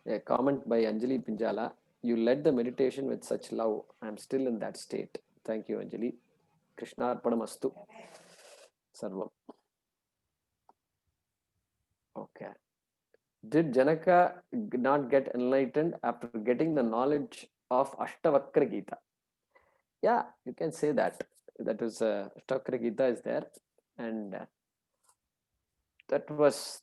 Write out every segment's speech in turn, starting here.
A comment by Anjali Pinjala. You led the meditation with such love. I'm still in that state. Thank you, Anjali. Krishnarpadamastu. Sarvam. Okay. Did Janaka not get enlightened after getting the knowledge of Ashtavakra Gita? Yeah, you can say that. That was Ashtavakra Gita is there, and that was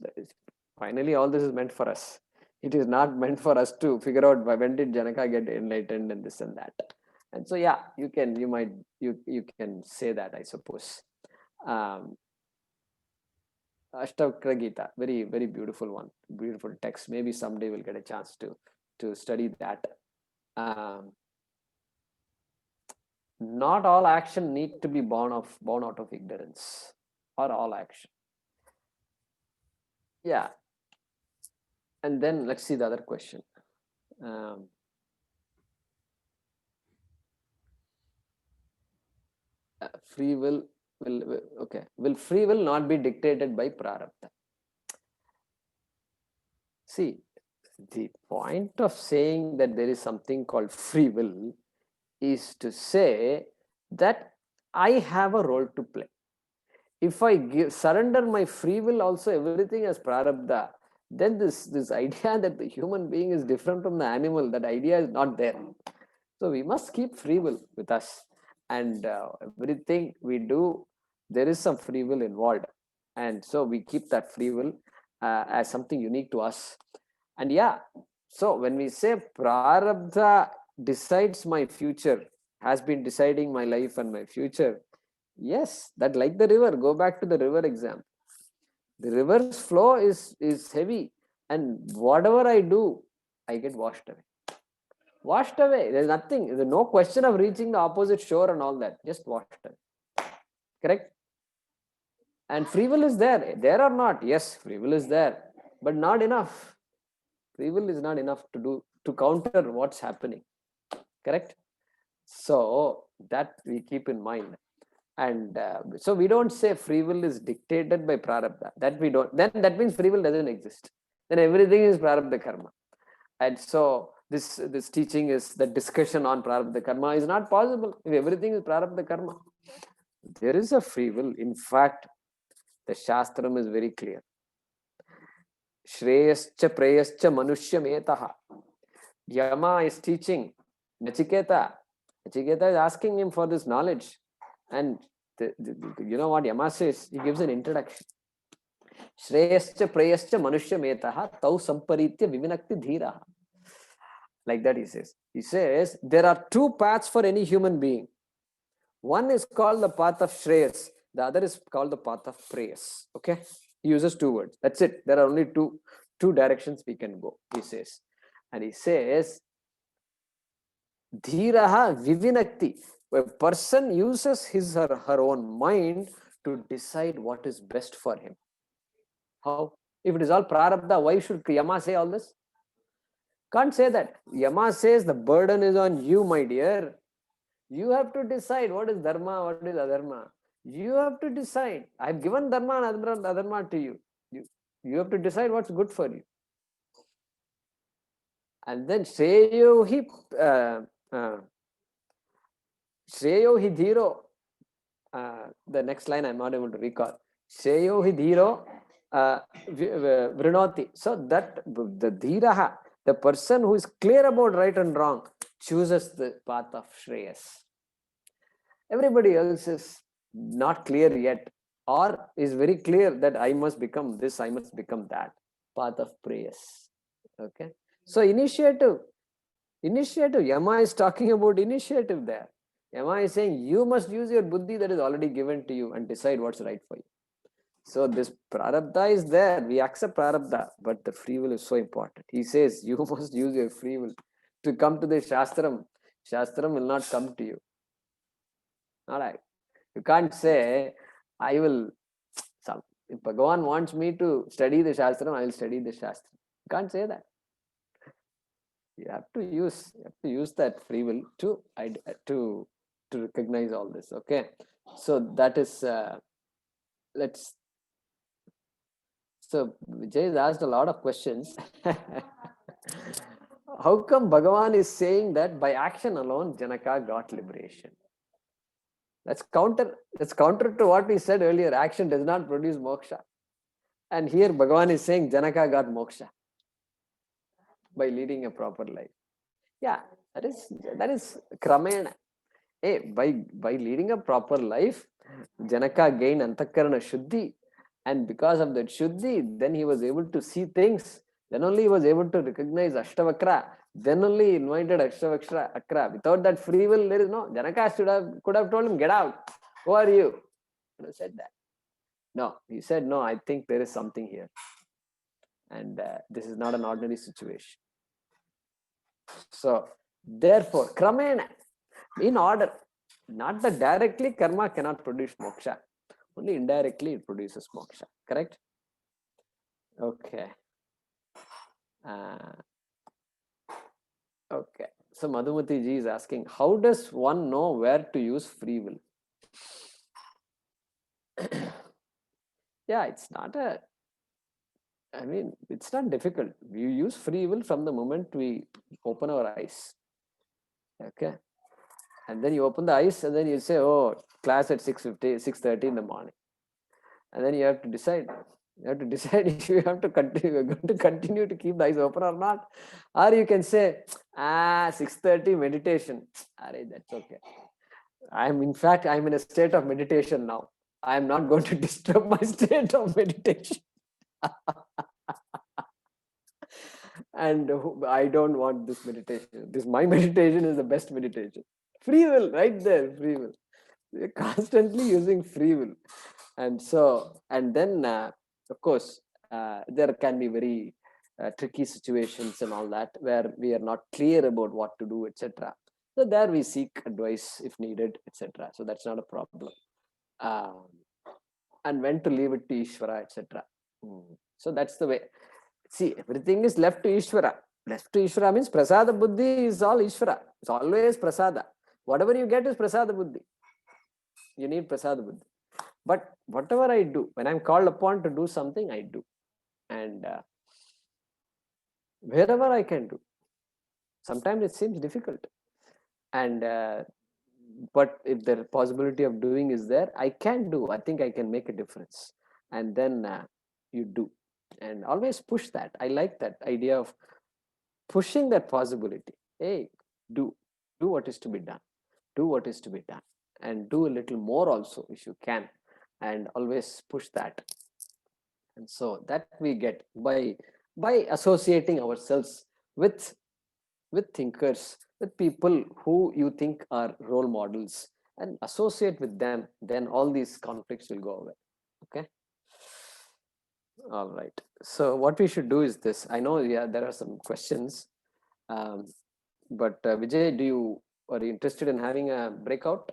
finally all this is meant for us. It is not meant for us to figure out when did Janaka get enlightened and this and that. And so yeah, you can say that, I suppose. Ashtavakra Gita, very, very beautiful one, beautiful text. Maybe someday we'll get a chance to study that. Not all action need to be born out of ignorance, or all action. Yeah. And then let's see the other question. Free will will free will not be dictated by prarabdha? See, the point of saying that there is something called free will is to say that I have a role to play. If I surrender my free will also everything as prarabdha, then this idea that the human being is different from the animal, that idea is not there. So we must keep free will with us, and everything we do, there is some free will involved, and so we keep that free will as something unique to us. And yeah, so when we say prarabdha decides my future, has been deciding my life and my future, yes, that like the river, go back to the river example. The river's flow is heavy, and whatever I do, I get washed away. Washed away. There's nothing, there's no question of reaching the opposite shore and all that. Just washed away. Correct? And free will is there. There or not? Yes, free will is there, but not enough. Free will is not enough to counter what's happening. Correct? So that we keep in mind. And so we don't say free will is dictated by prarabdha. That we don't. Then that means free will doesn't exist. Then everything is prarabdha karma. And so this teaching is the discussion on prarabdha karma is not possible if everything is prarabdha karma. There is a free will. In fact, the Shastram is very clear. Shreyascha preyascha manushya etaha. Yama is teaching Nachiketa. Nachiketa is asking him for this knowledge. And you know what Yama says? He gives an introduction. Shreyascha preyascha manushya etaha tau samparitya vivinakti dhiraha. Like that he says. He says, there are two paths for any human being. One is called the path of Shreyas. The other is called the path of Preyas. Okay? He uses two words. That's it. There are only two directions we can go, he says. And he says, Dhiraha vivinakti. A person uses his or her own mind to decide what is best for him. How? If it is all prarabdha, why should Yama say all this? Can't say that. Yama says the burden is on you, my dear. You have to decide what is dharma, what is adharma. You have to decide. I have given dharma and adharma to you. You have to decide what's good for you. And then Shreyo hi dhiro. The next line I'm not able to recall. Shreyo hi dhiro vrinoti. So that the dhiraha, the person who is clear about right and wrong, chooses the path of Shreyas. Everybody else is not clear yet, or is very clear that I must become this, I must become that. Path of Preyas. Okay. So initiative. Yama is talking about initiative there. Yama is saying you must use your buddhi that is already given to you and decide what's right for you. So this prarabdha is there. We accept prarabdha, but the free will is so important. He says you must use your free will to come to the Shastram. Shastram will not come to you. All right. You can't say, I will, if Bhagavan wants me to study the Shastram, I will study the Shastram. You can't say that. You have to use that free will to recognize all this. Okay. So that is, so Vijay has asked a lot of questions. How come Bhagavan is saying that by action alone Janaka got liberation? That's counter to what we said earlier. Action does not produce moksha. And here Bhagavan is saying Janaka got moksha by leading a proper life. Yeah, that is Kramena. Hey, by leading a proper life, Janaka gained Antakarana Shuddhi. And because of that Shuddhi, then he was able to see things. Then only he was able to recognize Ashtavakra. Then only he invited Ashtavakra. Without that free will, there is no. Janaka could have told him, get out. Who are you? He said that. No, he said, no, I think there is something here. And this is not an ordinary situation. So, therefore, Kramena, in order, not that directly karma cannot produce moksha. Only indirectly it produces moksha. Correct? Okay. Okay. So Madhumati ji is asking, how does one know where to use free will? Yeah, it's not it's not difficult. We use free will from the moment we open our eyes. Okay. And then you open the eyes and then you say, oh, class at 6:30 in the morning. And then you have to decide. You have to decide if you have to continue, you're going to continue to keep the eyes open or not. Or you can say, 6:30 meditation. That's okay. I'm in a state of meditation now. I'm not going to disturb my state of meditation. And I don't want this meditation. My meditation is the best meditation. Free will, right there, free will. We're constantly using free will. And so, and then, of course, there can be very tricky situations and all that where we are not clear about what to do, etc. So there we seek advice if needed, etc. So that's not a problem. And when to leave it to Ishvara, etc. So that's the way. See, everything is left to Ishvara. Left to Ishvara means Prasada Buddhi is all Ishvara. It's always Prasada. Whatever you get is Prasada Buddhi. You need Prasada Buddhi. But whatever I do, when I'm called upon to do something, I do. And wherever I can do. Sometimes it seems difficult. And but if the possibility of doing is there, I can do. I think I can make a difference. And then you do. And always push that. I like that idea of pushing that possibility. Hey, do what is to be done. Do what is to be done. And do a little more also if you can. And always push that. And so that we get by associating ourselves with thinkers, with people who you think are role models, and associate with them, then all these conflicts will go away. Okay. All right. So what we should do is this. I know, yeah, there are some questions, but Vijay, are you interested in having a breakout?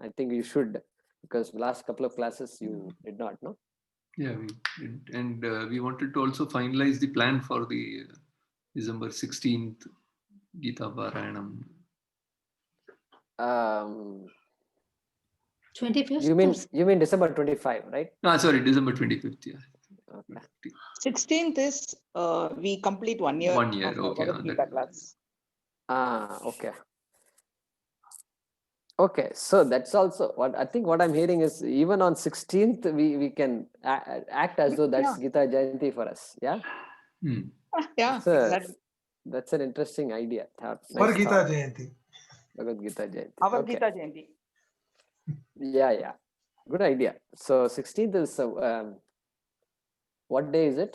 I think you should, because last couple of classes you did not, no? Yeah, we did. And we wanted to also finalize the plan for the December 16th Gita Parayanam. 25th. You mean December 25, right? No, sorry, December 25th. Yeah. Okay. 16th is we complete 1 year. 1 year. Of Okay. Gita class. Okay. Okay, so that's also what I think. What I'm hearing is even on 16th we can act as though that's Gita Jayanti for us. Yeah. Yeah, exactly. That's an interesting idea. For Gita Jayanti. Bhagavad Gita Jayanti. Our Gita Jayanti. Yeah. Good idea. So 16th is what day is it?